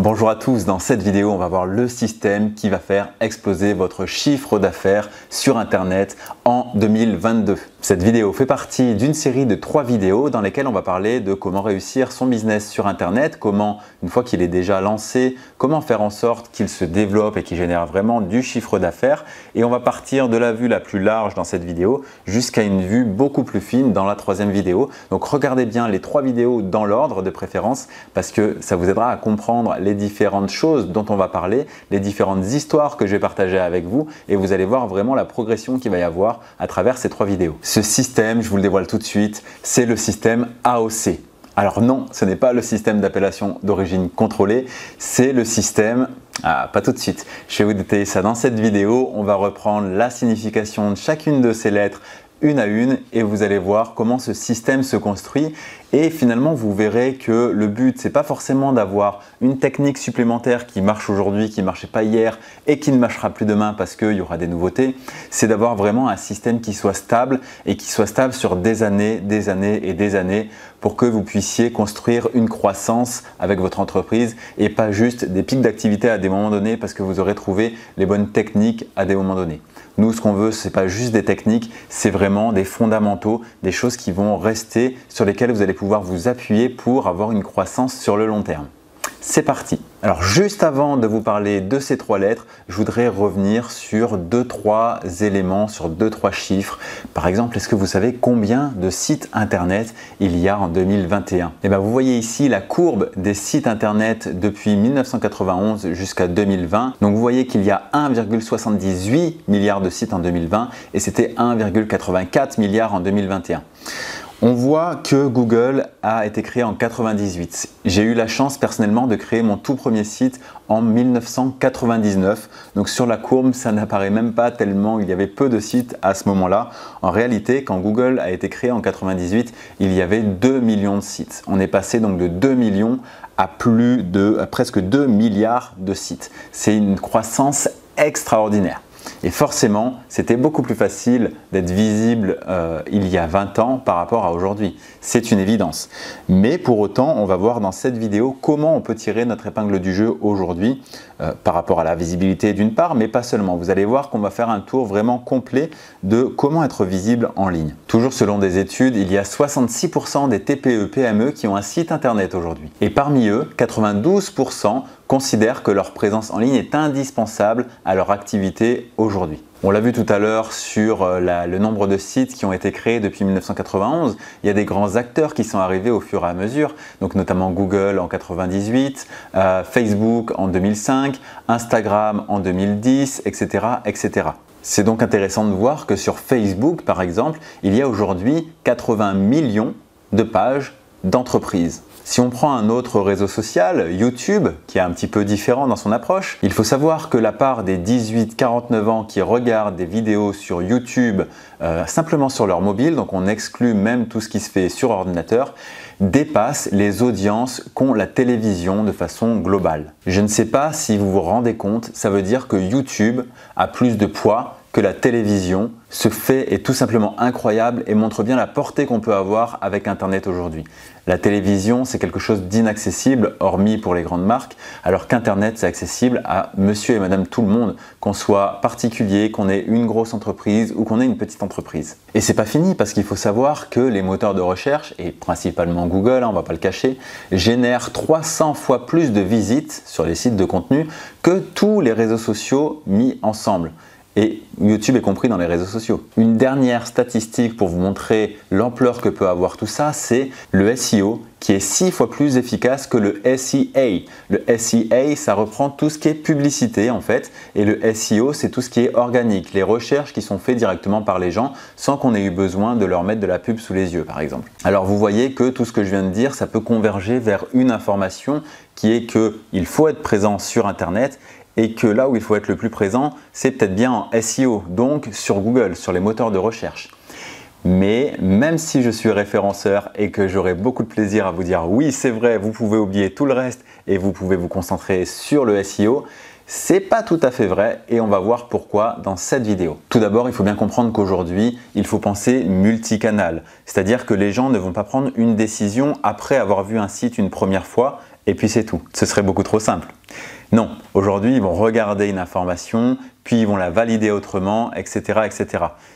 Bonjour à tous, dans cette vidéo on va voir le système qui va faire exploser votre chiffre d'affaires sur internet en 2022. Cette vidéo fait partie d'une série de 3 vidéos dans lesquelles on va parler de comment réussir son business sur internet, comment une fois qu'il est déjà lancé, comment faire en sorte qu'il se développe et qu'il génère vraiment du chiffre d'affaires, et on va partir de la vue la plus large dans cette vidéo jusqu'à une vue beaucoup plus fine dans la 3e vidéo. Donc regardez bien les 3 vidéos dans l'ordre de préférence parce que ça vous aidera à comprendre les différentes choses dont on va parler, les différentes histoires que je vais partager avec vous, et vous allez voir vraiment la progression qu'il va y avoir à travers ces 3 vidéos. Ce système, je vous le dévoile tout de suite, c'est le système AOC. Alors non, ce n'est pas le système d'appellation d'origine contrôlée, c'est le système... pas tout de suite. Je vais vous détailler ça dans cette vidéo. On va reprendre la signification de chacune de ces lettres une à une et vous allez voir comment ce système se construit, et finalement vous verrez que le but c'est pas forcément d'avoir une technique supplémentaire qui marche aujourd'hui, qui ne marchait pas hier et qui ne marchera plus demain parce qu'il y aura des nouveautés. C'est d'avoir vraiment un système qui soit stable et qui soit stable sur des années et des années pour que vous puissiez construire une croissance avec votre entreprise et pas juste des pics d'activité à des moments donnés parce que vous aurez trouvé les bonnes techniques à des moments donnés. Nous, ce qu'on veut, ce n'est pas juste des techniques, c'est vraiment des fondamentaux, des choses qui vont rester, sur lesquelles vous allez pouvoir vous appuyer pour avoir une croissance sur le long terme. C'est parti! Alors juste avant de vous parler de ces 3 lettres, je voudrais revenir sur 2-3 éléments, sur 2-3 chiffres. Par exemple, est-ce que vous savez combien de sites internet il y a en 2021? Et bien, vous voyez ici la courbe des sites internet depuis 1991 jusqu'à 2020. Donc vous voyez qu'il y a 1,78 milliard de sites en 2020 et c'était 1,84 milliard en 2021. On voit que Google a été créé en 1998. J'ai eu la chance personnellement de créer mon tout premier site en 1999. Donc sur la courbe, ça n'apparaît même pas tellement il y avait peu de sites à ce moment-là. En réalité, quand Google a été créé en 1998, il y avait 2 millions de sites. On est passé donc de 2 millions à presque 2 milliards de sites. C'est une croissance extraordinaire. Et forcément, c'était beaucoup plus facile d'être visible il y a 20 ans par rapport à aujourd'hui. C'est une évidence. Mais pour autant, on va voir dans cette vidéo comment on peut tirer notre épingle du jeu aujourd'hui par rapport à la visibilité d'une part, mais pas seulement. Vous allez voir qu'on va faire un tour vraiment complet de comment être visible en ligne. Toujours selon des études, il y a 66% des TPE-PME qui ont un site internet aujourd'hui. Et parmi eux, 92% considèrent que leur présence en ligne est indispensable à leur activité aujourd'hui. On l'a vu tout à l'heure sur le nombre de sites qui ont été créés depuis 1991. Il y a des grands acteurs qui sont arrivés au fur et à mesure, donc notamment Google en 1998, Facebook en 2005, Instagram en 2010, etc. etc. C'est donc intéressant de voir que sur Facebook, par exemple, il y a aujourd'hui 80 millions de pages d'entreprises. Si on prend un autre réseau social, YouTube, qui est un petit peu différent dans son approche, il faut savoir que la part des 18-49 ans qui regardent des vidéos sur YouTube simplement sur leur mobile, donc on exclut même tout ce qui se fait sur ordinateur, dépasse les audiences qu'ont la télévision de façon globale. Je ne sais pas si vous vous rendez compte, ça veut dire que YouTube a plus de poids que la télévision. Ce fait est tout simplement incroyable et montre bien la portée qu'on peut avoir avec Internet aujourd'hui. La télévision, c'est quelque chose d'inaccessible, hormis pour les grandes marques, alors qu'Internet, c'est accessible à monsieur et madame tout le monde, qu'on soit particulier, qu'on ait une grosse entreprise ou qu'on ait une petite entreprise. Et c'est pas fini parce qu'il faut savoir que les moteurs de recherche, et principalement Google, on va pas le cacher, génèrent 300 fois plus de visites sur les sites de contenu que tous les réseaux sociaux mis ensemble. Et YouTube est compris dans les réseaux sociaux. Une dernière statistique pour vous montrer l'ampleur que peut avoir tout ça, c'est le SEO qui est 6 fois plus efficace que le SEA. Le SEA, ça reprend tout ce qui est publicité en fait, et le SEO, c'est tout ce qui est organique, les recherches qui sont faites directement par les gens sans qu'on ait eu besoin de leur mettre de la pub sous les yeux par exemple. Alors vous voyez que tout ce que je viens de dire, ça peut converger vers une information qui est qu'il faut être présent sur Internet, et que là où il faut être le plus présent, c'est peut-être bien en SEO, donc sur Google, sur les moteurs de recherche. Mais même si je suis référenceur et que j'aurai beaucoup de plaisir à vous dire oui c'est vrai, vous pouvez oublier tout le reste et vous pouvez vous concentrer sur le SEO, c'est pas tout à fait vrai et on va voir pourquoi dans cette vidéo. Tout d'abord, il faut bien comprendre qu'aujourd'hui, il faut penser multicanal. C'est-à-dire que les gens ne vont pas prendre une décision après avoir vu un site une première fois et puis c'est tout. Ce serait beaucoup trop simple. Non, aujourd'hui, ils vont regarder une information, puis ils vont la valider autrement, etc. etc.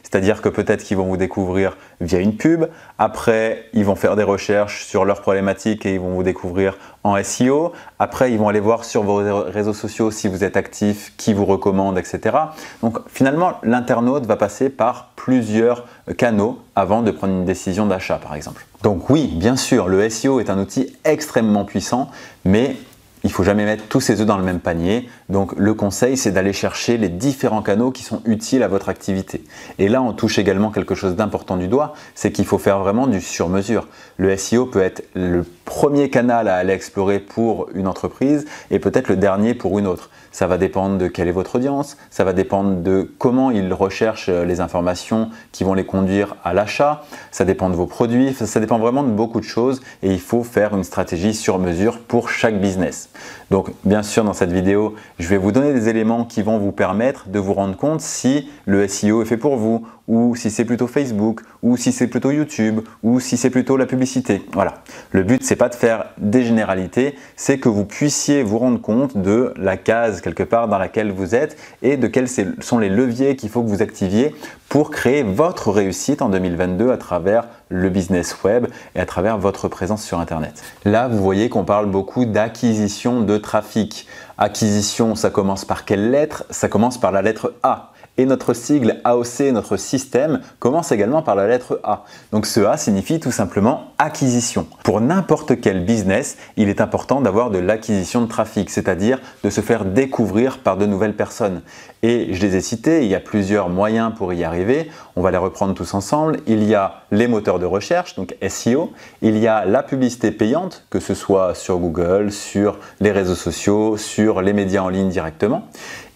C'est-à-dire que peut-être qu'ils vont vous découvrir via une pub, après ils vont faire des recherches sur leurs problématiques et ils vont vous découvrir en SEO, après ils vont aller voir sur vos réseaux sociaux si vous êtes actif, qui vous recommande, etc. Donc finalement, l'internaute va passer par plusieurs canaux avant de prendre une décision d'achat par exemple. Donc oui, bien sûr, le SEO est un outil extrêmement puissant, mais il ne faut jamais mettre tous ses œufs dans le même panier. Donc le conseil, c'est d'aller chercher les différents canaux qui sont utiles à votre activité. Et là, on touche également quelque chose d'important du doigt, c'est qu'il faut faire vraiment du sur-mesure. Le SEO peut être le premier canal à aller explorer pour une entreprise et peut-être le dernier pour une autre. Ça va dépendre de quelle est votre audience, ça va dépendre de comment ils recherchent les informations qui vont les conduire à l'achat, ça dépend de vos produits, ça dépend vraiment de beaucoup de choses et il faut faire une stratégie sur mesure pour chaque business. Donc bien sûr, dans cette vidéo, je vais vous donner des éléments qui vont vous permettre de vous rendre compte si le SEO est fait pour vous, ou si c'est plutôt Facebook, ou si c'est plutôt YouTube, ou si c'est plutôt la publicité. Voilà. Le but, c'est pas de faire des généralités, c'est que vous puissiez vous rendre compte de la case quelque part dans laquelle vous êtes et de quels sont les leviers qu'il faut que vous activiez pour créer votre réussite en 2022 à travers le business web et à travers votre présence sur Internet. Là, vous voyez qu'on parle beaucoup d'acquisition de trafic. Acquisition, ça commence par quelle lettre? Ça commence par la lettre A. Et notre sigle AOC, notre système, commence également par la lettre A. Donc ce A signifie tout simplement acquisition. Pour n'importe quel business, il est important d'avoir de l'acquisition de trafic, c'est-à-dire de se faire découvrir par de nouvelles personnes. Et je les ai cités, il y a plusieurs moyens pour y arriver. On va les reprendre tous ensemble. Il y a les moteurs de recherche, donc SEO. Il y a la publicité payante, que ce soit sur Google, sur les réseaux sociaux, sur les médias en ligne directement.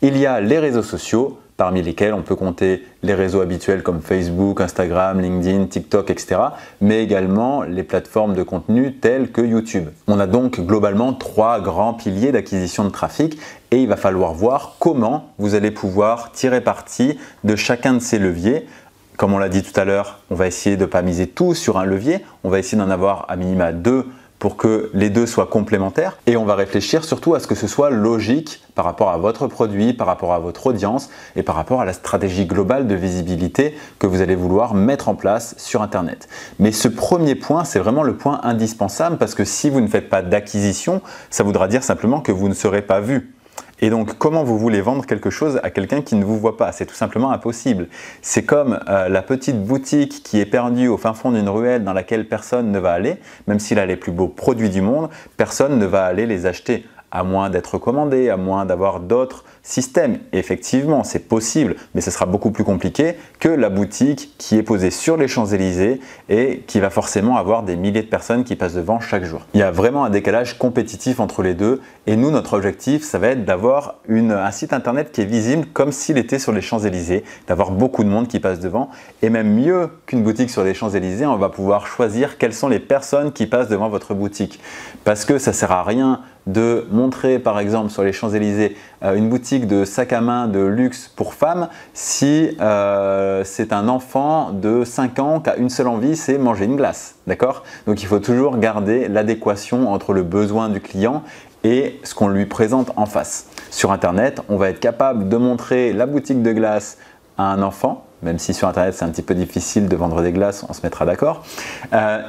Il y a les réseaux sociaux, parmi lesquels on peut compter les réseaux habituels comme Facebook, Instagram, LinkedIn, TikTok, etc. mais également les plateformes de contenu telles que YouTube. On a donc globalement 3 grands piliers d'acquisition de trafic et il va falloir voir comment vous allez pouvoir tirer parti de chacun de ces leviers. Comme on l'a dit tout à l'heure, on va essayer de ne pas miser tout sur un levier, on va essayer d'en avoir à minima 2 pour que les deux soient complémentaires et on va réfléchir surtout à ce que ce soit logique par rapport à votre produit, par rapport à votre audience et par rapport à la stratégie globale de visibilité que vous allez vouloir mettre en place sur Internet. Mais ce premier point, c'est vraiment le point indispensable parce que si vous ne faites pas d'acquisition, ça voudra dire simplement que vous ne serez pas vu. Et donc, comment vous voulez vendre quelque chose à quelqu'un qui ne vous voit pas? C'est tout simplement impossible. C'est comme la petite boutique qui est perdue au fin fond d'une ruelle dans laquelle personne ne va aller, même s'il a les plus beaux produits du monde, personne ne va aller les acheter, à moins d'être recommandé, à moins d'avoir d'autres systèmes. Effectivement, c'est possible, mais ce sera beaucoup plus compliqué que la boutique qui est posée sur les Champs-Élysées et qui va forcément avoir des milliers de personnes qui passent devant chaque jour. Il y a vraiment un décalage compétitif entre les deux et nous, notre objectif, ça va être d'avoir un site internet qui est visible comme s'il était sur les Champs-Élysées, d'avoir beaucoup de monde qui passe devant et même mieux qu'une boutique sur les Champs-Élysées, on va pouvoir choisir quelles sont les personnes qui passent devant votre boutique parce que ça sert à rien de montrer par exemple sur les Champs-Élysées une boutique de sacs à main de luxe pour femmes si c'est un enfant de 5 ans qui a une seule envie, c'est manger une glace. D'accord? Donc il faut toujours garder l'adéquation entre le besoin du client et ce qu'on lui présente en face. Sur Internet, on va être capable de montrer la boutique de glace à un enfant, même si sur Internet c'est un petit peu difficile de vendre des glaces, on se mettra d'accord,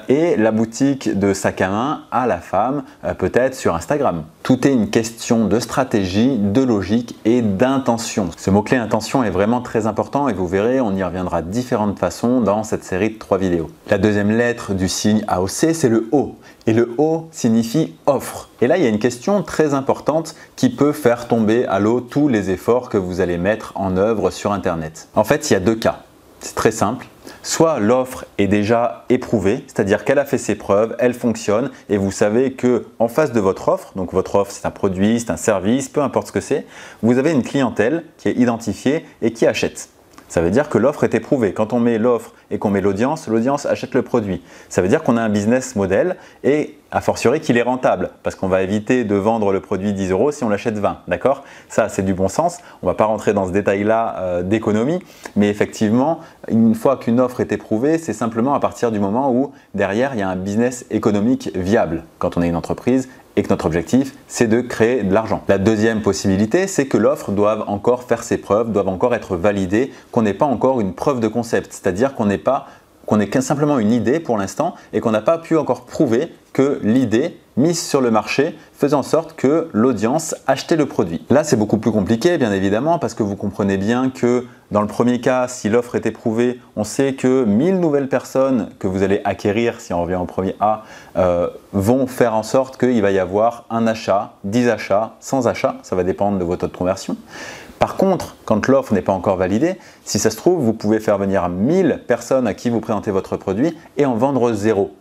et la boutique de sac à main à la femme, peut-être sur Instagram. Tout est une question de stratégie, de logique et d'intention. Ce mot-clé intention est vraiment très important et vous verrez, on y reviendra de différentes façons dans cette série de 3 vidéos. La deuxième lettre du signe AOC, c'est le O. Et le O signifie offre. Et là, il y a une question très importante qui peut faire tomber à l'eau tous les efforts que vous allez mettre en œuvre sur Internet. En fait, il y a 2 cas. C'est très simple. Soit l'offre est déjà éprouvée, c'est-à-dire qu'elle a fait ses preuves, elle fonctionne et vous savez que en face de votre offre, donc votre offre c'est un produit, c'est un service, peu importe ce que c'est, vous avez une clientèle qui est identifiée et qui achète. Ça veut dire que l'offre est éprouvée. Quand on met l'offre et qu'on met l'audience achète le produit. Ça veut dire qu'on a un business model et a fortiori qu'il est rentable parce qu'on va éviter de vendre le produit 10 € si on l'achète 20. D'accord? Ça, c'est du bon sens. On ne va pas rentrer dans ce détail-là d'économie, mais effectivement, une fois qu'une offre est éprouvée, c'est simplement à partir du moment où derrière, il y a un business économique viable quand on est une entreprise et que notre objectif, c'est de créer de l'argent. La deuxième possibilité, c'est que l'offre doive encore faire ses preuves, doive encore être validée, qu'on n'ait pas encore une preuve de concept, c'est-à-dire qu'on n'ait simplement une idée pour l'instant et qu'on n'a pas pu encore prouver que l'idée mise sur le marché faisait en sorte que l'audience achetait le produit. Là, c'est beaucoup plus compliqué, bien évidemment, parce que vous comprenez bien que dans le premier cas, si l'offre est éprouvée, on sait que 1000 nouvelles personnes que vous allez acquérir, si on revient au premier A, vont faire en sorte qu'il va y avoir un achat, 10 achats, 100 achats, ça va dépendre de votre taux de conversion. Par contre, quand l'offre n'est pas encore validée, si ça se trouve, vous pouvez faire venir 1000 personnes à qui vous présentez votre produit et en vendre 0.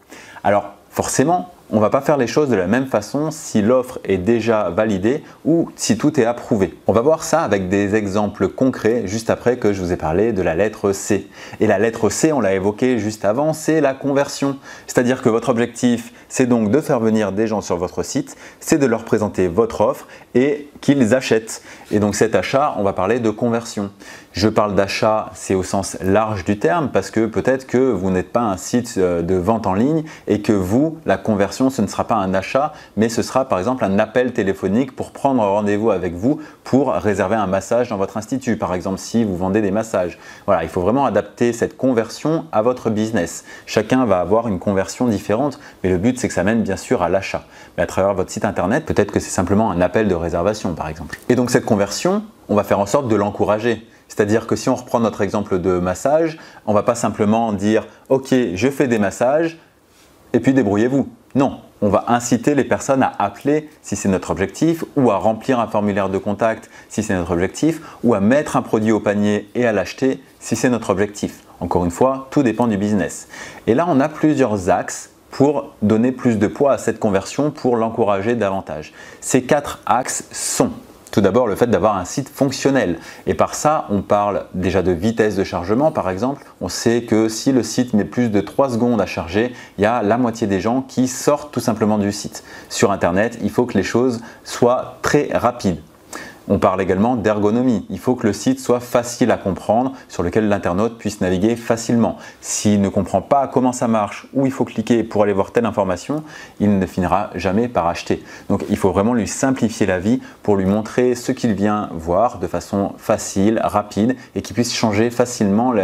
Alors forcément, on ne va pas faire les choses de la même façon si l'offre est déjà validée ou si tout est approuvé. On va voir ça avec des exemples concrets juste après que je vous ai parlé de la lettre C. Et la lettre C, on l'a évoqué juste avant, c'est la conversion. C'est-à-dire que votre objectif, c'est donc de faire venir des gens sur votre site, c'est de leur présenter votre offre et qu'ils achètent. Et donc cet achat, on va parler de conversion. Je parle d'achat, c'est au sens large du terme parce que peut-être que vous n'êtes pas un site de vente en ligne et que vous, la conversion, ce ne sera pas un achat, mais ce sera par exemple un appel téléphonique pour prendre rendez-vous avec vous pour réserver un massage dans votre institut, par exemple si vous vendez des massages. Voilà, il faut vraiment adapter cette conversion à votre business. Chacun va avoir une conversion différente, mais le but c'est que ça mène bien sûr à l'achat. Mais à travers votre site internet, peut-être que c'est simplement un appel de réservation par exemple. Et donc cette conversion, on va faire en sorte de l'encourager. C'est-à-dire que si on reprend notre exemple de massage, on ne va pas simplement dire « Ok, je fais des massages et puis débrouillez-vous ». Non, on va inciter les personnes à appeler si c'est notre objectif ou à remplir un formulaire de contact si c'est notre objectif ou à mettre un produit au panier et à l'acheter si c'est notre objectif. Encore une fois, tout dépend du business. Et là, on a plusieurs axes pour donner plus de poids à cette conversion, pour l'encourager davantage. Ces 4 axes sont: tout d'abord, le fait d'avoir un site fonctionnel. Et par ça, on parle déjà de vitesse de chargement, par exemple. On sait que si le site met plus de 3 secondes à charger, il y a la moitié des gens qui sortent tout simplement du site. Sur Internet, il faut que les choses soient très rapides. On parle également d'ergonomie. Il faut que le site soit facile à comprendre, sur lequel l'internaute puisse naviguer facilement. S'il ne comprend pas comment ça marche, où il faut cliquer pour aller voir telle information, il ne finira jamais par acheter. Donc il faut vraiment lui simplifier la vie pour lui montrer ce qu'il vient voir de façon facile, rapide et qu'il puisse changer facilement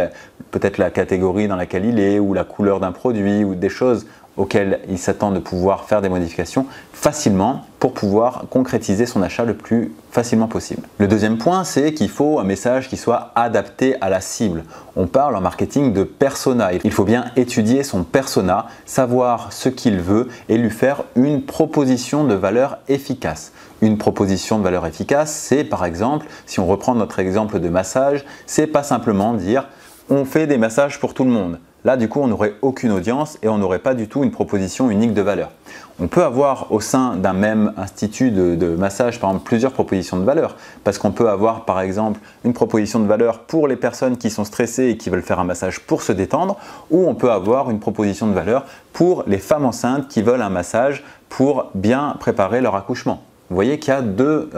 peut-être la catégorie dans laquelle il est ou la couleur d'un produit ou des choses auxquelles il s'attend de pouvoir faire des modifications facilement pour pouvoir concrétiser son achat le plus facilement possible. Le deuxième point, c'est qu'il faut un message qui soit adapté à la cible. On parle en marketing de persona. Il faut bien étudier son persona, savoir ce qu'il veut et lui faire une proposition de valeur efficace. Une proposition de valeur efficace, c'est par exemple, si on reprend notre exemple de massage, c'est pas simplement dire « on fait des massages pour tout le monde ». Là, du coup, on n'aurait aucune audience et on n'aurait pas du tout une proposition unique de valeur. On peut avoir au sein d'un même institut de massage, par exemple, plusieurs propositions de valeur. Parce qu'on peut avoir, par exemple, une proposition de valeur pour les personnes qui sont stressées et qui veulent faire un massage pour se détendre. Ou on peut avoir une proposition de valeur pour les femmes enceintes qui veulent un massage pour bien préparer leur accouchement. Vous voyez qu'il y a deux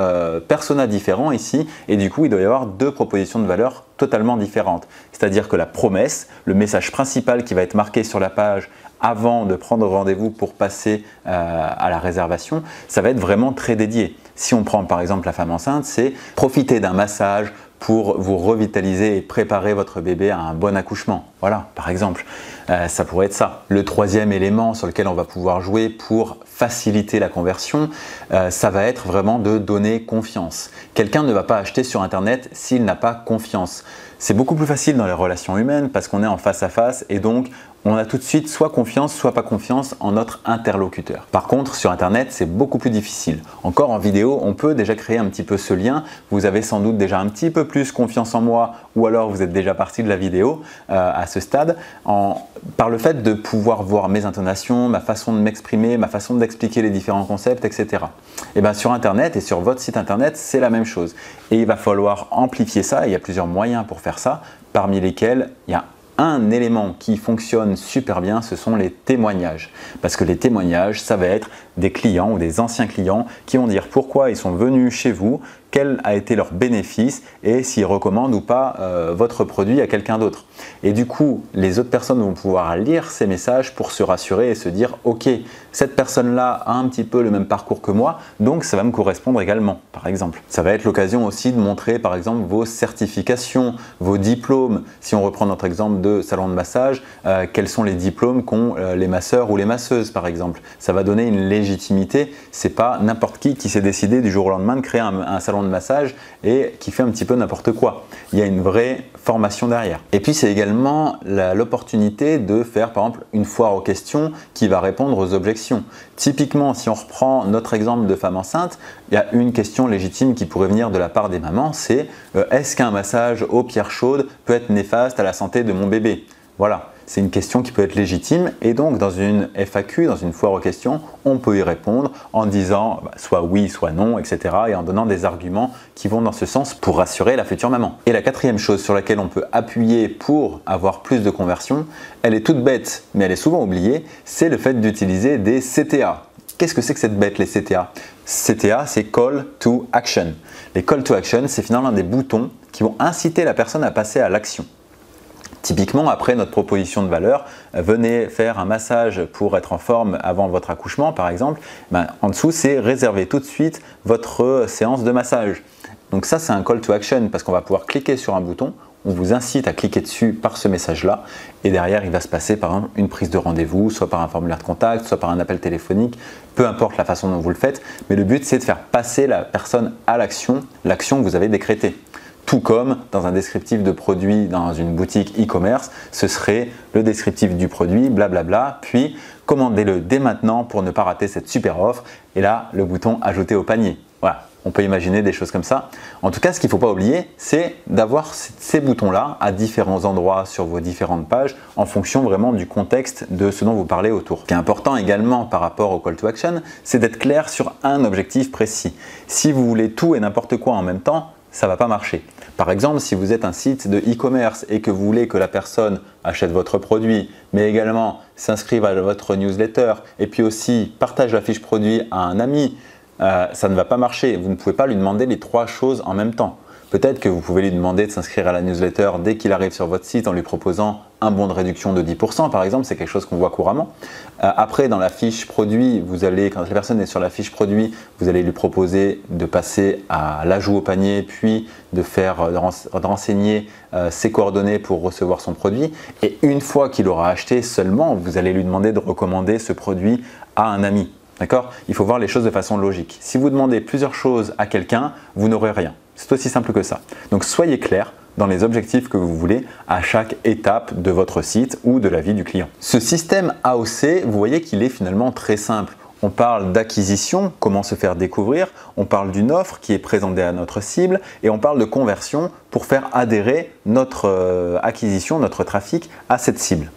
personas différents ici et du coup, il doit y avoir deux propositions de valeur totalement différentes. C'est-à-dire que la promesse, le message principal qui va être marqué sur la page avant de prendre rendez-vous pour passer à la réservation, ça va être vraiment très dédié. Si on prend par exemple la femme enceinte, c'est profiter d'un massage pour vous revitaliser et préparer votre bébé à un bon accouchement. Voilà, par exemple, ça pourrait être ça. Le troisième élément sur lequel on va pouvoir jouer pour faciliter la conversion, ça va être vraiment de donner confiance. Quelqu'un ne va pas acheter sur Internet s'il n'a pas confiance. C'est beaucoup plus facile dans les relations humaines parce qu'on est en face à face et donc on a tout de suite soit confiance, soit pas confiance en notre interlocuteur. Par contre, sur Internet, c'est beaucoup plus difficile. Encore en vidéo, on peut déjà créer un petit peu ce lien. Vous avez sans doute déjà un petit peu plus confiance en moi ou alors vous êtes déjà parti de la vidéo à ce stade par le fait de pouvoir voir mes intonations, ma façon de m'exprimer, ma façon d'expliquer les différents concepts, etc. Et bien sur Internet et sur votre site Internet, c'est la même chose. Et il va falloir amplifier ça. Il y a plusieurs moyens pour faire ça, parmi lesquels il y a Un élément qui fonctionne super bien, ce sont les témoignages. Parce que les témoignages, ça va être des clients ou des anciens clients qui vont dire pourquoi ils sont venus chez vous, quel a été leur bénéfice et s'ils recommandent ou pas votre produit à quelqu'un d'autre. Et du coup, les autres personnes vont pouvoir lire ces messages pour se rassurer et se dire « Ok, cette personne-là a un petit peu le même parcours que moi, donc ça va me correspondre également, par exemple. » Ça va être l'occasion aussi de montrer, par exemple, vos certifications, vos diplômes. Si on reprend notre exemple de salon de massage, quels sont les diplômes qu'ont les masseurs ou les masseuses, par exemple. Ça va donner une légitimité. C'est pas n'importe qui s'est décidé du jour au lendemain de créer un salon de massage et qui fait un petit peu n'importe quoi. Il y a une vraie formation derrière. Et puis c'est également l'opportunité de faire par exemple une foire aux questions qui va répondre aux objections. Typiquement, si on reprend notre exemple de femme enceinte, il y a une question légitime qui pourrait venir de la part des mamans, c'est est-ce qu'un massage aux pierres chaudes peut être néfaste à la santé de mon bébé? Voilà. C'est une question qui peut être légitime et donc dans une FAQ, dans une foire aux questions, on peut y répondre en disant soit oui, soit non, etc. et en donnant des arguments qui vont dans ce sens pour rassurer la future maman. Et la quatrième chose sur laquelle on peut appuyer pour avoir plus de conversion, elle est toute bête, mais elle est souvent oubliée, c'est le fait d'utiliser des CTA. Qu'est-ce que c'est que cette bête, les CTA? CTA, c'est Call to Action. Les Call to Action, c'est finalement des boutons qui vont inciter la personne à passer à l'action. Typiquement, après notre proposition de valeur, venez faire un massage pour être en forme avant votre accouchement, par exemple, en dessous, c'est réserver tout de suite votre séance de massage. Donc ça, c'est un call to action parce qu'on va pouvoir cliquer sur un bouton, on vous incite à cliquer dessus par ce message-là et derrière, il va se passer par exemple une prise de rendez-vous, soit par un formulaire de contact, soit par un appel téléphonique, peu importe la façon dont vous le faites, mais le but, c'est de faire passer la personne à l'action que vous avez décrétée. Tout comme dans un descriptif de produit dans une boutique e-commerce, ce serait le descriptif du produit, blablabla, puis commandez-le dès maintenant pour ne pas rater cette super offre. Et là, le bouton ajouter au panier. Voilà, on peut imaginer des choses comme ça. En tout cas, ce qu'il ne faut pas oublier, c'est d'avoir ces boutons-là à différents endroits sur vos différentes pages en fonction vraiment du contexte de ce dont vous parlez autour. Ce qui est important également par rapport au call to action, c'est d'être clair sur un objectif précis. Si vous voulez tout et n'importe quoi en même temps, ça ne va pas marcher. Par exemple, si vous êtes un site de e-commerce et que vous voulez que la personne achète votre produit, mais également s'inscrive à votre newsletter et puis aussi partage la fiche produit à un ami, ça ne va pas marcher. Vous ne pouvez pas lui demander les trois choses en même temps. Peut-être que vous pouvez lui demander de s'inscrire à la newsletter dès qu'il arrive sur votre site en lui proposant un bon de réduction de 10% par exemple, c'est quelque chose qu'on voit couramment. Après, dans la fiche produit, quand la personne est sur la fiche produit, vous allez lui proposer de passer à l'ajout au panier, puis de renseigner ses coordonnées pour recevoir son produit. Et une fois qu'il aura acheté seulement, vous allez lui demander de recommander ce produit à un ami. D'accord? Il faut voir les choses de façon logique. Si vous demandez plusieurs choses à quelqu'un, vous n'aurez rien. C'est aussi simple que ça. Donc soyez clair dans les objectifs que vous voulez à chaque étape de votre site ou de la vie du client. Ce système AOC, vous voyez qu'il est finalement très simple. On parle d'acquisition, comment se faire découvrir, on parle d'une offre qui est présentée à notre cible et on parle de conversion pour faire adhérer notre acquisition, notre trafic à cette cible.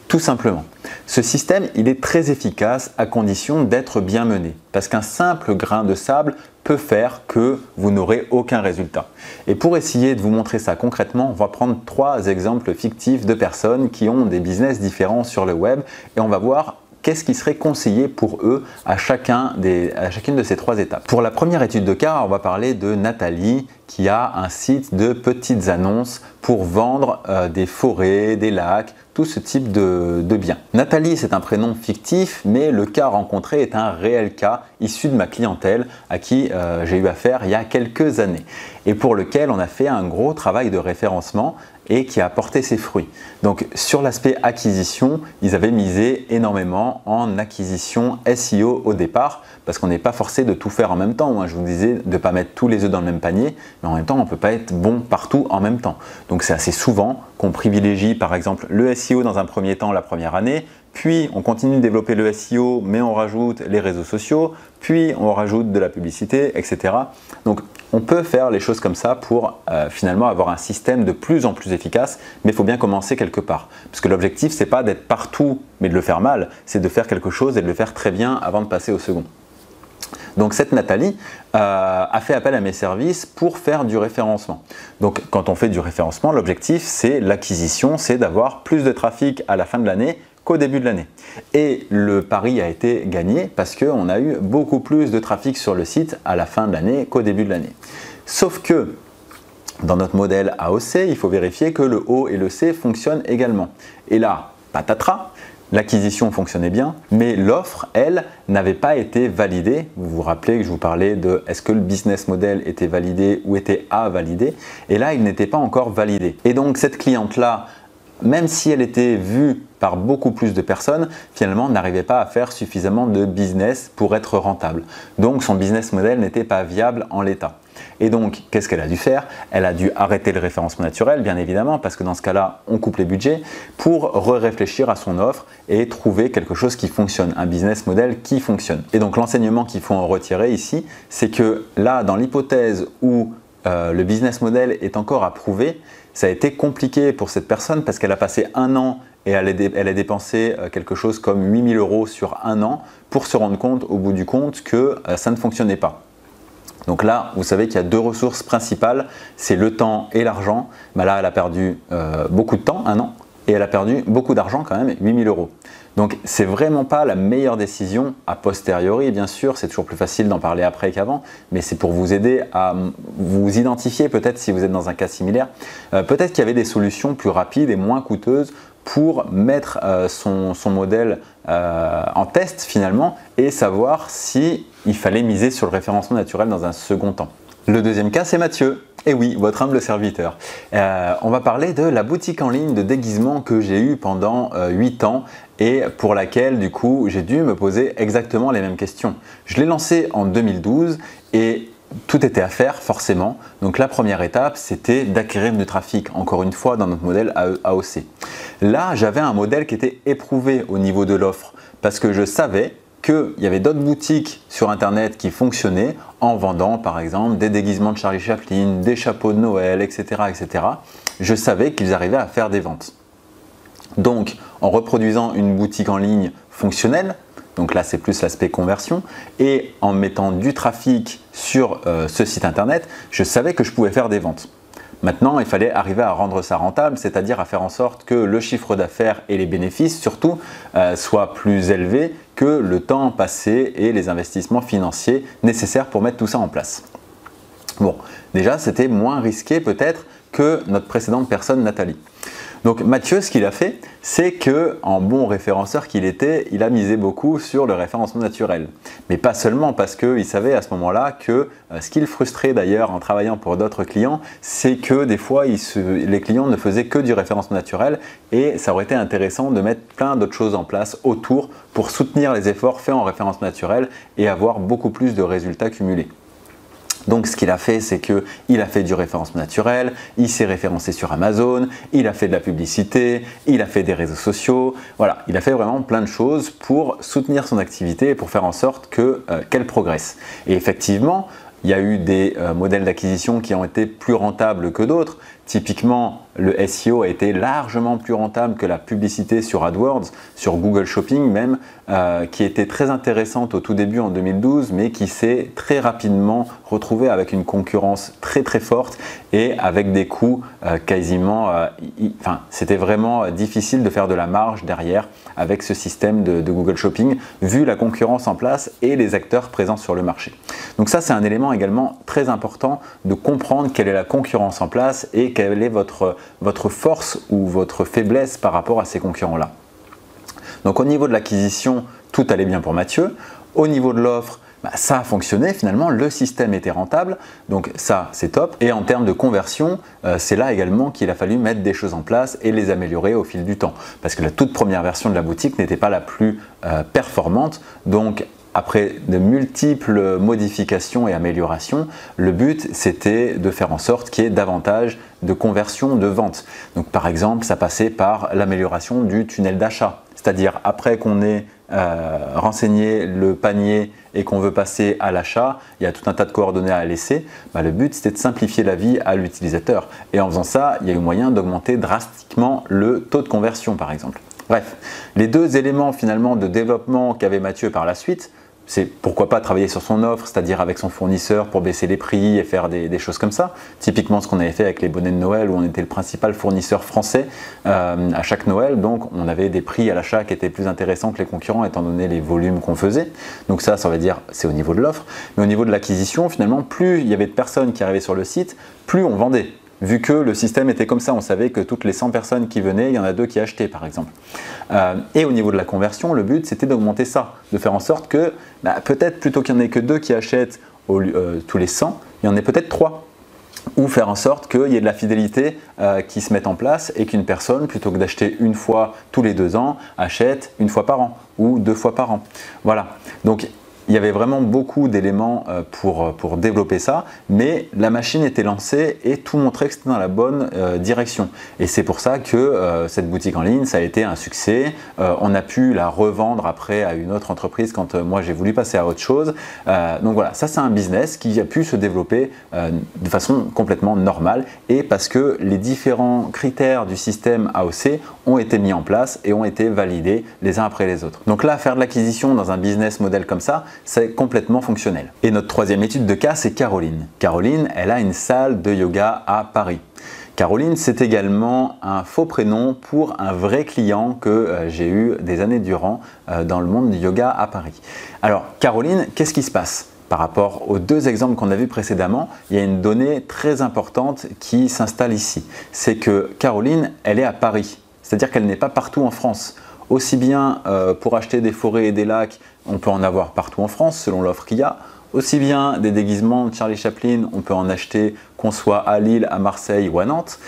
Tout simplement. Ce système, il est très efficace à condition d'être bien mené parce qu'un simple grain de sable peut faire que vous n'aurez aucun résultat. Et pour essayer de vous montrer ça concrètement, on va prendre 3 exemples fictifs de personnes qui ont des business différents sur le web et on va voir qu'est-ce qui serait conseillé pour eux à chacune de ces 3 étapes. Pour la première étude de cas, on va parler de Nathalie qui a un site de petites annonces pour vendre des forêts, des lacs, tout ce type de biens. Nathalie, c'est un prénom fictif, mais le cas rencontré est un réel cas issu de ma clientèle à qui j'ai eu affaire il y a quelques années et pour lequel on a fait un gros travail de référencement et qui a porté ses fruits. Donc sur l'aspect acquisition, ils avaient misé énormément en acquisition SEO au départ parce qu'on n'est pas forcé de tout faire en même temps. Je vous disais de ne pas mettre tous les œufs dans le même panier, mais en même temps on ne peut pas être bon partout en même temps. Donc c'est assez souvent qu'on privilégie par exemple le SEO dans un premier temps la première année, puis on continue de développer le SEO mais on rajoute les réseaux sociaux, puis on rajoute de la publicité, etc. Donc on peut faire les choses comme ça pour finalement avoir un système de plus en plus efficace, mais il faut bien commencer quelque part. Parce que l'objectif, ce n'est pas d'être partout, mais de le faire mal, c'est de faire quelque chose et de le faire très bien avant de passer au second. Donc cette Nathalie a fait appel à mes services pour faire du référencement. Donc quand on fait du référencement, l'objectif c'est l'acquisition, c'est d'avoir plus de trafic à la fin de l'année qu'au début de l'année. Et le pari a été gagné parce qu'on a eu beaucoup plus de trafic sur le site à la fin de l'année qu'au début de l'année. Sauf que dans notre modèle AOC, il faut vérifier que le O et le C fonctionnent également. Et là, patatras, l'acquisition fonctionnait bien, mais l'offre, elle, n'avait pas été validée. Vous vous rappelez que je vous parlais de est-ce que le business model était validé ou était à valider. Et là, il n'était pas encore validé. Et donc cette cliente-là, même si elle était vue par beaucoup plus de personnes, finalement n'arrivait pas à faire suffisamment de business pour être rentable. Donc son business model n'était pas viable en l'état. Et donc, qu'est-ce qu'elle a dû faire? Elle a dû arrêter le référencement naturel, bien évidemment, parce que dans ce cas-là, on coupe les budgets pour réfléchir à son offre et trouver quelque chose qui fonctionne, un business model qui fonctionne. Et donc, l'enseignement qu'il faut en retirer ici, c'est que là, dans l'hypothèse où le business model est encore à prouver, ça a été compliqué pour cette personne parce qu'elle a passé un an et elle a dépensé quelque chose comme 8 000 € sur un an pour se rendre compte au bout du compte que ça ne fonctionnait pas. Donc là, vous savez qu'il y a deux ressources principales, c'est le temps et l'argent. Là, elle a perdu beaucoup de temps, un an, et elle a perdu beaucoup d'argent quand même, 8 000 €. Donc c'est vraiment pas la meilleure décision a posteriori, bien sûr, c'est toujours plus facile d'en parler après qu'avant, mais c'est pour vous aider à vous identifier peut-être si vous êtes dans un cas similaire. Peut-être qu'il y avait des solutions plus rapides et moins coûteuses pour mettre son modèle en test finalement et savoir si il fallait miser sur le référencement naturel dans un second temps. Le deuxième cas, c'est Mathieu. Et oui, votre humble serviteur. On va parler de la boutique en ligne de déguisement que j'ai eue pendant 8 ans et pour laquelle du coup j'ai dû me poser exactement les mêmes questions. Je l'ai lancée en 2012 et tout était à faire forcément. Donc la première étape, c'était d'acquérir du trafic, encore une fois dans notre modèle AOC. Là, j'avais un modèle qui était éprouvé au niveau de l'offre parce que je savais qu'il y avait d'autres boutiques sur internet qui fonctionnaient en vendant par exemple des déguisements de Charlie Chaplin, des chapeaux de Noël, etc. etc. Je savais qu'ils arrivaient à faire des ventes. Donc en reproduisant une boutique en ligne fonctionnelle, donc là c'est plus l'aspect conversion, et en mettant du trafic sur ce site internet, je savais que je pouvais faire des ventes. Maintenant, il fallait arriver à rendre ça rentable, c'est-à-dire à faire en sorte que le chiffre d'affaires et les bénéfices surtout soient plus élevés que le temps passé et les investissements financiers nécessaires pour mettre tout ça en place. Bon, déjà c'était moins risqué peut-être que notre précédente personne Nathalie. Donc Mathieu, ce qu'il a fait, c'est que en bon référenceur qu'il était, il a misé beaucoup sur le référencement naturel. Mais pas seulement parce qu'il savait à ce moment-là que ce qui le frustrait d'ailleurs en travaillant pour d'autres clients, c'est que des fois les clients ne faisaient que du référencement naturel et ça aurait été intéressant de mettre plein d'autres choses en place autour pour soutenir les efforts faits en référencement naturel et avoir beaucoup plus de résultats cumulés. Donc ce qu'il a fait, c'est qu'il a fait du référencement naturel, il s'est référencé sur Amazon, il a fait de la publicité, il a fait des réseaux sociaux, voilà, il a fait vraiment plein de choses pour soutenir son activité et pour faire en sorte qu'elle progresse. Et effectivement, il y a eu des modèles d'acquisition qui ont été plus rentables que d'autres. Typiquement, le SEO a été largement plus rentable que la publicité sur AdWords, sur Google Shopping même, qui était très intéressante au tout début en 2012, mais qui s'est très rapidement retrouvée avec une concurrence très très forte et avec des coûts quasiment… c'était vraiment difficile de faire de la marge derrière avec ce système de Google Shopping, vu la concurrence en place et les acteurs présents sur le marché. Donc ça, c'est un élément également très important de comprendre quelle est la concurrence en place et quelle est votre force ou votre faiblesse par rapport à ces concurrents-là. Donc au niveau de l'acquisition, tout allait bien pour Mathieu. Au niveau de l'offre, ça a fonctionné finalement, le système était rentable, donc ça c'est top. Et en termes de conversion, c'est là également qu'il a fallu mettre des choses en place et les améliorer au fil du temps. Parce que la toute première version de la boutique n'était pas la plus performante, donc après de multiples modifications et améliorations, le but c'était de faire en sorte qu'il y ait davantage de conversion de vente. Donc par exemple, ça passait par l'amélioration du tunnel d'achat. C'est-à-dire après qu'on ait renseigné le panier et qu'on veut passer à l'achat, il y a tout un tas de coordonnées à laisser. Le but c'était de simplifier la vie à l'utilisateur. Et en faisant ça, il y a eu moyen d'augmenter drastiquement le taux de conversion par exemple. Bref, les deux éléments finalement de développement qu'avait Mathieu par la suite, c'est pourquoi pas travailler sur son offre, c'est-à-dire avec son fournisseur pour baisser les prix et faire des choses comme ça. Typiquement ce qu'on avait fait avec les bonnets de Noël où on était le principal fournisseur français à chaque Noël, donc on avait des prix à l'achat qui étaient plus intéressants que les concurrents étant donné les volumes qu'on faisait. Donc ça veut dire c'est au niveau de l'offre, mais au niveau de l'acquisition finalement plus il y avait de personnes qui arrivaient sur le site, plus on vendait. Vu que le système était comme ça, on savait que toutes les 100 personnes qui venaient, il y en a 2 qui achetaient par exemple. Et au niveau de la conversion, le but c'était d'augmenter ça, de faire en sorte que peut-être plutôt qu'il n'y en ait que 2 qui achètent tous les 100, il y en ait peut-être 3. Ou faire en sorte qu'il y ait de la fidélité qui se mette en place et qu'une personne, plutôt que d'acheter une fois tous les 2 ans, achète une fois par an ou 2 fois par an. Voilà. Donc, il y avait vraiment beaucoup d'éléments pour développer ça, mais la machine était lancée et tout montrait que c'était dans la bonne direction. Et c'est pour ça que cette boutique en ligne, ça a été un succès. On a pu la revendre après à une autre entreprise quand moi j'ai voulu passer à autre chose. Donc voilà, ça c'est un business qui a pu se développer de façon complètement normale et parce que les différents critères du système AOC ont été mis en place et ont été validés les uns après les autres. Donc là, faire de l'acquisition dans un business model comme ça, c'est complètement fonctionnel. Et notre troisième étude de cas, c'est Caroline. Caroline, elle a une salle de yoga à Paris. Caroline, c'est également un faux prénom pour un vrai client que j'ai eu des années durant dans le monde du yoga à Paris. Alors, Caroline, qu'est-ce qui se passe ? Par rapport aux 2 exemples qu'on a vus précédemment, il y a une donnée très importante qui s'installe ici. C'est que Caroline, elle est à Paris, c'est-à-dire qu'elle n'est pas partout en France. Aussi bien pour acheter des forêts et des lacs, on peut en avoir partout en France selon l'offre qu'il y a. Aussi bien des déguisements de Charlie Chaplin, on peut en acheter qu'on soit à Lille, à Marseille ou à Nantes.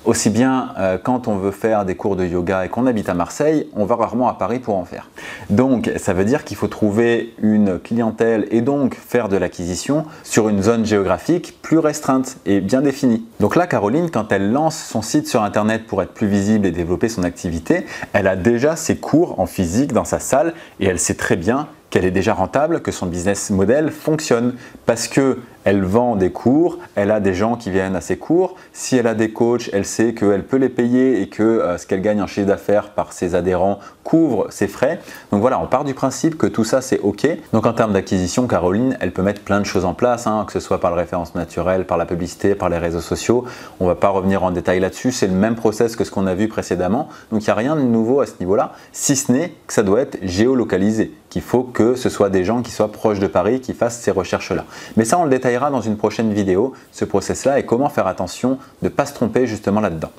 Aussi bien quand on veut faire des cours de yoga et qu'on habite à Marseille, on va rarement à Paris pour en faire. Donc ça veut dire qu'il faut trouver une clientèle et donc faire de l'acquisition sur une zone géographique plus restreinte et bien définie. Donc là, Caroline, quand elle lance son site sur internet pour être plus visible et développer son activité, elle a déjà ses cours en physique dans sa salle et elle sait très bien qu'elle est déjà rentable, que son business model fonctionne parce que elle vend des cours, elle a des gens qui viennent à ses cours. Si elle a des coachs, elle sait qu'elle peut les payer et que ce qu'elle gagne en chiffre d'affaires par ses adhérents couvre ses frais. Donc voilà, on part du principe que tout ça c'est OK. Donc en termes d'acquisition, Caroline, elle peut mettre plein de choses en place, que ce soit par le référencement naturel, par la publicité, par les réseaux sociaux. On ne va pas revenir en détail là-dessus, c'est le même process que ce qu'on a vu précédemment. Donc il n'y a rien de nouveau à ce niveau-là, si ce n'est que ça doit être géolocalisé, qu'il faut que ce soit des gens qui soient proches de Paris qui fassent ces recherches-là. Mais ça, on le détaillera dans une prochaine vidéo, ce process-là et comment faire attention de ne pas se tromper justement là-dedans.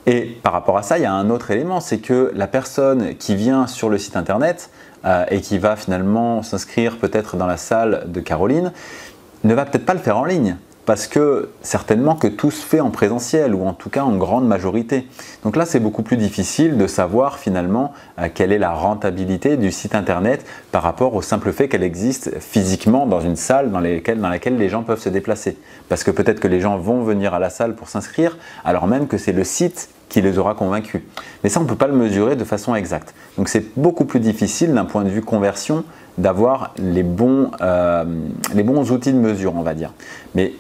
Et par rapport à ça, il y a un autre élément, c'est que la personne qui vient sur le site internet et qui va finalement s'inscrire peut-être dans la salle de Caroline ne va peut-être pas le faire en ligne. Parce que certainement que tout se fait en présentiel ou en tout cas en grande majorité. Donc là, c'est beaucoup plus difficile de savoir finalement quelle est la rentabilité du site internet par rapport au simple fait qu'elle existe physiquement dans une salle dans laquelle les gens peuvent se déplacer. Parce que peut-être que les gens vont venir à la salle pour s'inscrire alors même que c'est le site qui les aura convaincus. Mais ça, on ne peut pas le mesurer de façon exacte. Donc c'est beaucoup plus difficile d'un point de vue conversion d'avoir les bons outils de mesure, on va dire. Mais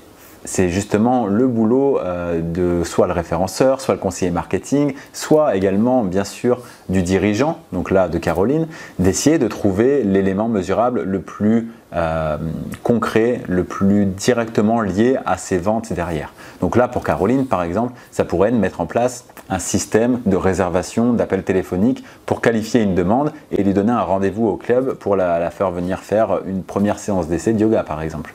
c'est justement le boulot de soit le référenceur, soit le conseiller marketing, soit également bien sûr du dirigeant, donc là de Caroline, d'essayer de trouver l'élément mesurable le plus concret, le plus directement lié à ses ventes derrière. Donc là pour Caroline par exemple, ça pourrait être mettre en place un système de réservation d'appel téléphonique pour qualifier une demande et lui donner un rendez-vous au club pour la faire venir faire une première séance d'essai de yoga par exemple.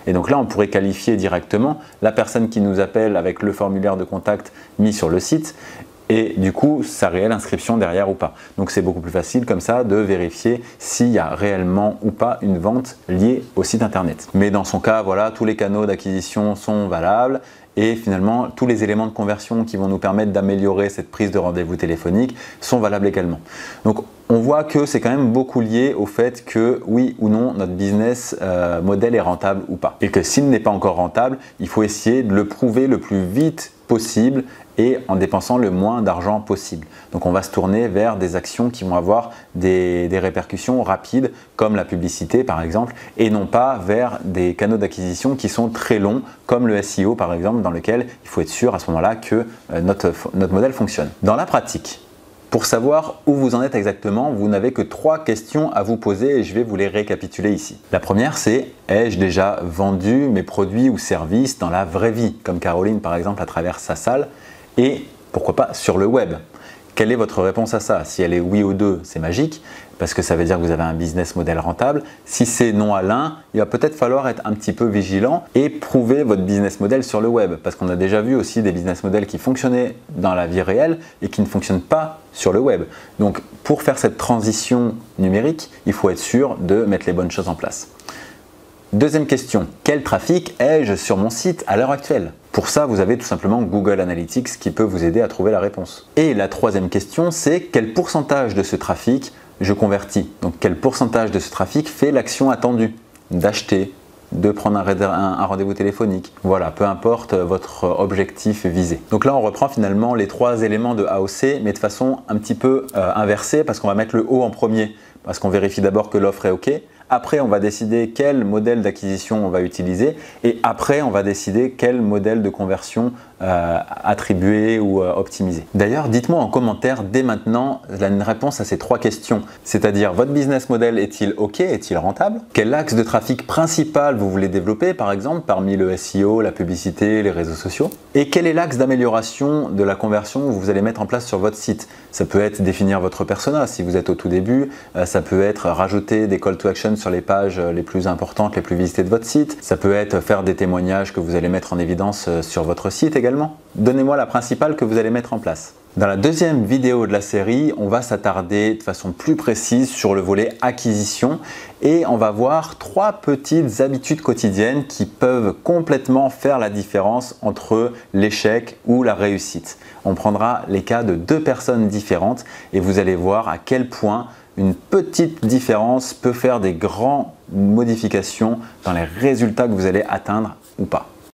Et donc là, on pourrait qualifier directement la personne qui nous appelle avec le formulaire de contact mis sur le site et du coup, sa réelle inscription derrière ou pas. Donc c'est beaucoup plus facile comme ça de vérifier s'il y a réellement ou pas une vente liée au site internet. Mais dans son cas, voilà, tous les canaux d'acquisition sont valables et finalement, tous les éléments de conversion qui vont nous permettre d'améliorer cette prise de rendez-vous téléphonique sont valables également. Donc on voit que c'est quand même beaucoup lié au fait que oui ou non notre business model est rentable ou pas. Et que s'il n'est pas encore rentable, il faut essayer de le prouver le plus vite possible et en dépensant le moins d'argent possible. Donc on va se tourner vers des actions qui vont avoir des répercussions rapides comme la publicité par exemple et non pas vers des canaux d'acquisition qui sont très longs comme le SEO par exemple dans lequel il faut être sûr à ce moment-là que notre modèle fonctionne. Dans la pratique, Pour savoir où vous en êtes exactement, vous n'avez que 3 questions à vous poser et je vais vous les récapituler ici. La première, c'est « Ai-je déjà vendu mes produits ou services dans la vraie vie ?» comme Caroline par exemple à travers sa salle, et pourquoi pas sur le web. Quelle est votre réponse à ça? Si elle est oui aux deux, c'est magique, parce que ça veut dire que vous avez un business model rentable. Si c'est non à l'un, il va peut-être falloir être un petit peu vigilant et prouver votre business model sur le web. Parce qu'on a déjà vu aussi des business models qui fonctionnaient dans la vie réelle et qui ne fonctionnent pas sur le web. Donc pour faire cette transition numérique, il faut être sûr de mettre les bonnes choses en place. Deuxième question, quel trafic ai-je sur mon site à l'heure actuelle? Pour ça, vous avez tout simplement Google Analytics qui peut vous aider à trouver la réponse. Et la troisième question, c'est quel pourcentage de ce trafic je convertis? Donc quel pourcentage de ce trafic fait l'action attendue? D'acheter, de prendre un rendez-vous téléphonique. Voilà, peu importe votre objectif visé. Donc là, on reprend finalement les 3 éléments de AOC, mais de façon un petit peu inversée, parce qu'on va mettre le haut en premier, parce qu'on vérifie d'abord que l'offre est OK. Après, on va décider quel modèle d'acquisition on va utiliser et après, on va décider quel modèle de conversion attribuer ou optimiser. D'ailleurs, dites-moi en commentaire dès maintenant une réponse à ces 3 questions. C'est-à-dire, votre business model est-il OK? Est-il rentable? Quel axe de trafic principal vous voulez développer, par exemple, parmi le SEO, la publicité, les réseaux sociaux? Et quel est l'axe d'amélioration de la conversion que vous allez mettre en place sur votre site? Ça peut être définir votre persona si vous êtes au tout début, ça peut être rajouter des call to action sur les pages les plus importantes, les plus visitées de votre site, ça peut être faire des témoignages que vous allez mettre en évidence sur votre site également. Donnez-moi la principale que vous allez mettre en place. Dans la deuxième vidéo de la série, on va s'attarder de façon plus précise sur le volet acquisition et on va voir 3 petites habitudes quotidiennes qui peuvent complètement faire la différence entre l'échec ou la réussite. On prendra les cas de 2 personnes différentes et vous allez voir à quel point une petite différence peut faire des grandes modifications dans les résultats que vous allez atteindre ou pas.